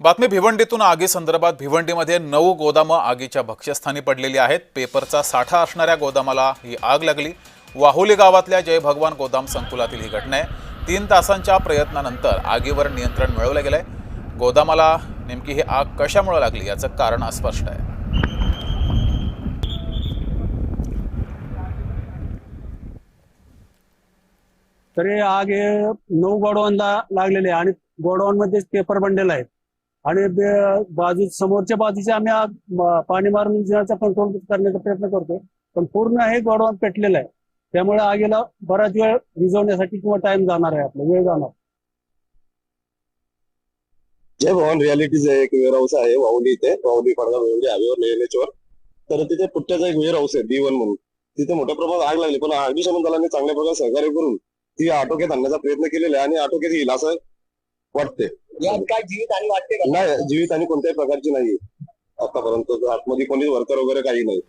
बातमी भिवंडीतून आगीसंदर्भात भिवंडीमध्ये 9 गोदामं आगीच्या भक्ष्यस्थानी पडलेली आहेत। पेपरचा साठा असणाऱ्या गोदामाला ही आग लागली। वाहुली गावातल्या जय भगवान गोदाम संकुलातील ही घटना आहे। 3 तासांच्या प्रयत्नानंतर आगीवर नियंत्रण मिळवलं गेलंय। गोदामाला नेमकी ही आग कशामुळे लागली याचं कारण अस्पष्ट आहे। तरी आग हे 9 गोडाऊनला लागलेले आणि गोडाऊन मध्ये पेपर बंडल आहेत आणि बाजू समोरच्या बाजूचे आम्ही पाणी मारून विजयाचा कंट्रोल करण्याचा प्रयत्न करतो, पण पूर्ण हे गोडाऊन पेटलेलं आहे। त्यामुळे आगीला बराच वेळ विझवण्यासाठी किंवा टाइम जाणार आहे, आपला वेळ जाणार। जय भवान रियालिटीज एक वेअरहाऊस आहे वाहुली इथे, वाहुली पडगाव हायवेवर NH वर। तर तिथे पुट्ट्याचा एक वेअरहाऊस आहे D1 म्हणून। तिथे मोठ्या प्रमाणात आग लागली, पण अग्निशमन दलाने चांगल्या प्रकारे सहकार्य करून ती आटोक्यात आणण्याचा प्रयत्न केलेला आहे आणि आटोक्यात येईल असं वाटते। काय जीवितहानी वाटते का? नाही, जीवितहानी कोणत्याही प्रकारची नाही आतापर्यंत। आतमध्ये कोणीच वर्कर वगैरे काही नाही।